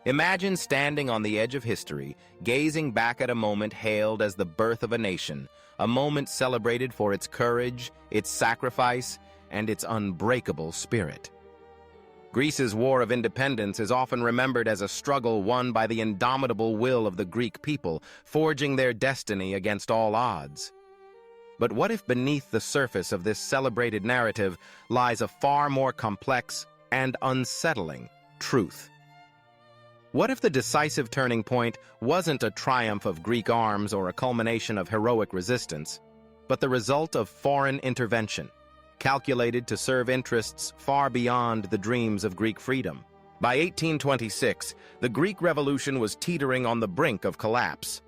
Imagine standing on the edge of history, gazing back at a moment hailed as the birth of a nation, a moment celebrated for its courage, its sacrifice, and its unbreakable spirit. Greece's War of Independence is often remembered as a struggle won by the indomitable will of the Greek people, forging their destiny against all odds. But what if beneath the surface of this celebrated narrative lies a far more complex and unsettling truth? What if the decisive turning point wasn't a triumph of Greek arms or a culmination of heroic resistance, but the result of foreign intervention, calculated to serve interests far beyond the dreams of Greek freedom? By 1826, the Greek Revolution was teetering on the brink of collapse.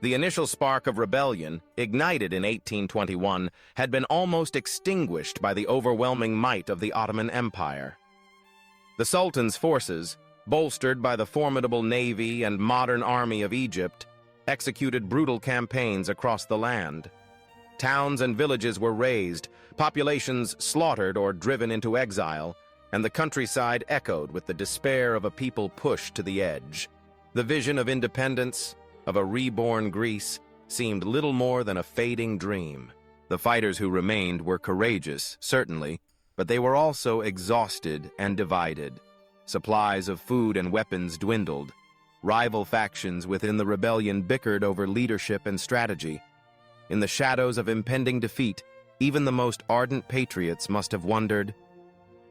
The initial spark of rebellion, ignited in 1821, had been almost extinguished by the overwhelming might of the Ottoman Empire. The Sultan's forces, bolstered by the formidable navy and modern army of Egypt, executed brutal campaigns across the land. Towns and villages were razed, populations slaughtered or driven into exile, and the countryside echoed with the despair of a people pushed to the edge. The vision of independence, of a reborn Greece, seemed little more than a fading dream. The fighters who remained were courageous, certainly, but they were also exhausted and divided. Supplies of food and weapons dwindled. Rival factions within the rebellion bickered over leadership and strategy. In the shadows of impending defeat, even the most ardent patriots must have wondered,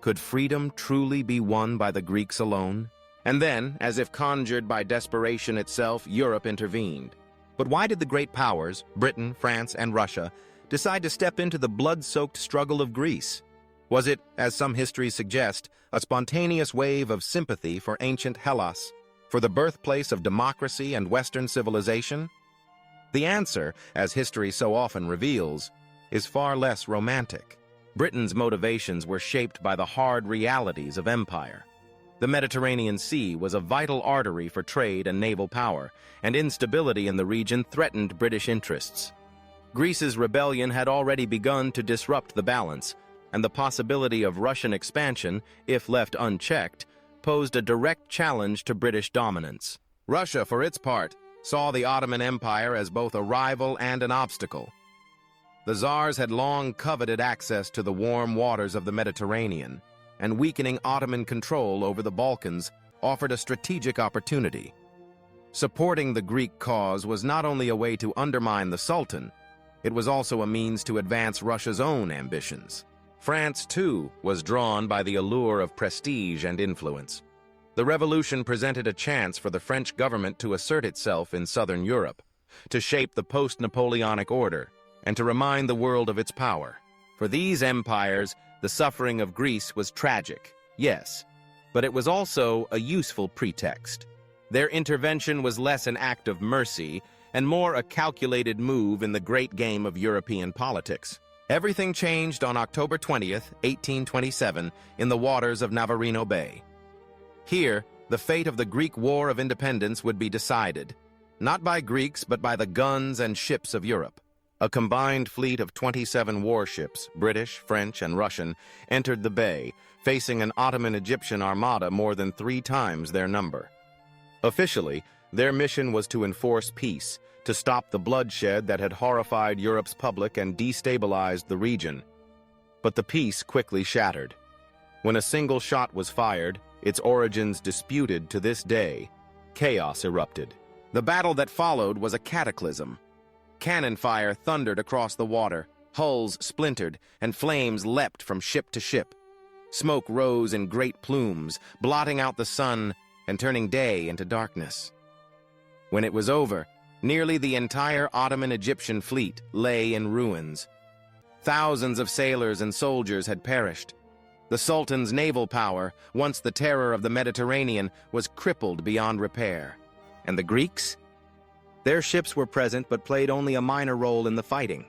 could freedom truly be won by the Greeks alone? And then, as if conjured by desperation itself, Europe intervened. But why did the great powers, Britain, France, and Russia, decide to step into the blood-soaked struggle of Greece? Was it, as some histories suggest, a spontaneous wave of sympathy for ancient Hellas, for the birthplace of democracy and Western civilization? The answer, as history so often reveals, is far less romantic. Britain's motivations were shaped by the hard realities of empire. The Mediterranean Sea was a vital artery for trade and naval power, and instability in the region threatened British interests. Greece's rebellion had already begun to disrupt the balance, and the possibility of Russian expansion, if left unchecked, posed a direct challenge to British dominance. Russia, for its part, saw the Ottoman Empire as both a rival and an obstacle. The Tsars had long coveted access to the warm waters of the Mediterranean, and weakening Ottoman control over the Balkans offered a strategic opportunity. Supporting the Greek cause was not only a way to undermine the Sultan, it was also a means to advance Russia's own ambitions. France, too, was drawn by the allure of prestige and influence. The revolution presented a chance for the French government to assert itself in southern Europe, to shape the post-Napoleonic order, and to remind the world of its power. For these empires, the suffering of Greece was tragic, yes, but it was also a useful pretext. Their intervention was less an act of mercy and more a calculated move in the great game of European politics. Everything changed on October 20th, 1827, in the waters of Navarino Bay. Here, the fate of the Greek War of Independence would be decided, not by Greeks but by the guns and ships of Europe. A combined fleet of 27 warships, British, French, and Russian, entered the bay, facing an Ottoman-Egyptian armada more than 3 times their number. Officially, their mission was to enforce peace, to stop the bloodshed that had horrified Europe's public and destabilized the region. But the peace quickly shattered. When a single shot was fired, its origins disputed to this day, chaos erupted. The battle that followed was a cataclysm. Cannon fire thundered across the water, hulls splintered, and flames leapt from ship to ship. Smoke rose in great plumes, blotting out the sun and turning day into darkness. When it was over, nearly the entire Ottoman-Egyptian fleet lay in ruins. Thousands of sailors and soldiers had perished. The Sultan's naval power, once the terror of the Mediterranean, was crippled beyond repair. And the Greeks? Their ships were present but played only a minor role in the fighting.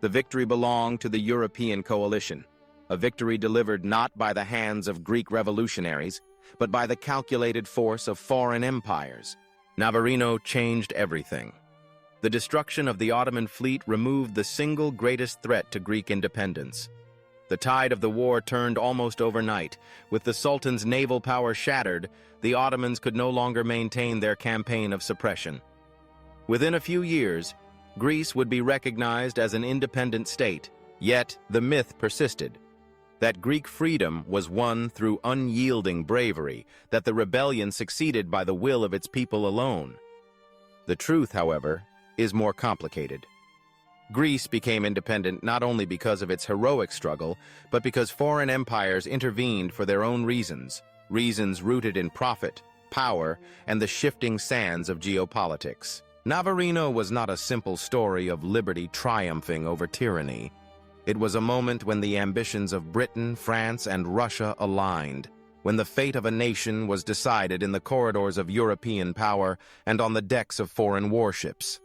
The victory belonged to the European coalition, a victory delivered not by the hands of Greek revolutionaries, but by the calculated force of foreign empires. Navarino changed everything. The destruction of the Ottoman fleet removed the single greatest threat to Greek independence. The tide of the war turned almost overnight. With the Sultan's naval power shattered, the Ottomans could no longer maintain their campaign of suppression. Within a few years, Greece would be recognized as an independent state, yet the myth persisted that Greek freedom was won through unyielding bravery, that the rebellion succeeded by the will of its people alone. The truth, however, is more complicated. Greece became independent not only because of its heroic struggle, but because foreign empires intervened for their own reasons, reasons rooted in profit, power, and the shifting sands of geopolitics. Navarino was not a simple story of liberty triumphing over tyranny. It was a moment when the ambitions of Britain, France, and Russia aligned, when the fate of a nation was decided in the corridors of European power and on the decks of foreign warships.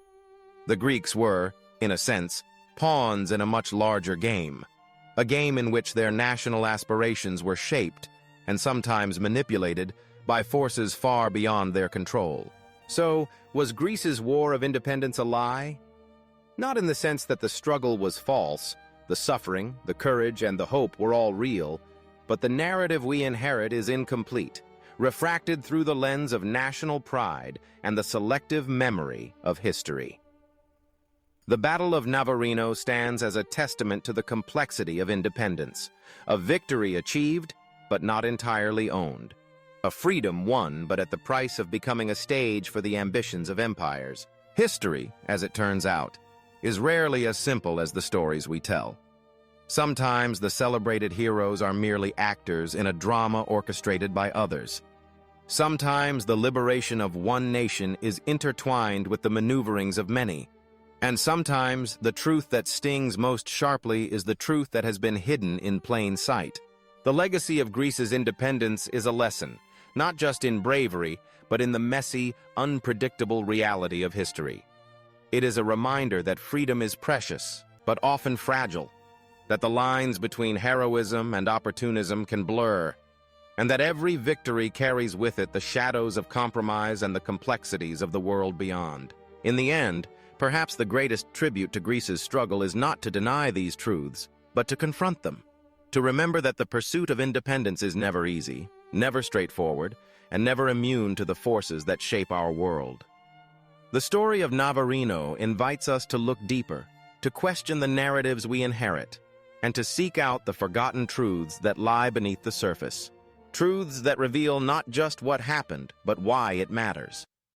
The Greeks were, in a sense, pawns in a much larger game, a game in which their national aspirations were shaped and sometimes manipulated by forces far beyond their control. So, was Greece's war of independence a lie? Not in the sense that the struggle was false. The suffering, the courage, and the hope were all real, but the narrative we inherit is incomplete, refracted through the lens of national pride and the selective memory of history. The Battle of Navarino stands as a testament to the complexity of independence, a victory achieved, but not entirely owned, a freedom won, but at the price of becoming a stage for the ambitions of empires. History, as it turns out, is rarely as simple as the stories we tell. Sometimes the celebrated heroes are merely actors in a drama orchestrated by others. Sometimes the liberation of one nation is intertwined with the maneuverings of many. And sometimes the truth that stings most sharply is the truth that has been hidden in plain sight. The legacy of Greece's independence is a lesson, not just in bravery, but in the messy, unpredictable reality of history. It is a reminder that freedom is precious, but often fragile, that the lines between heroism and opportunism can blur, and that every victory carries with it the shadows of compromise and the complexities of the world beyond. In the end, perhaps the greatest tribute to Greece's struggle is not to deny these truths, but to confront them, to remember that the pursuit of independence is never easy, never straightforward, and never immune to the forces that shape our world. The story of Navarino invites us to look deeper, to question the narratives we inherit, and to seek out the forgotten truths that lie beneath the surface. Truths that reveal not just what happened, but why it matters.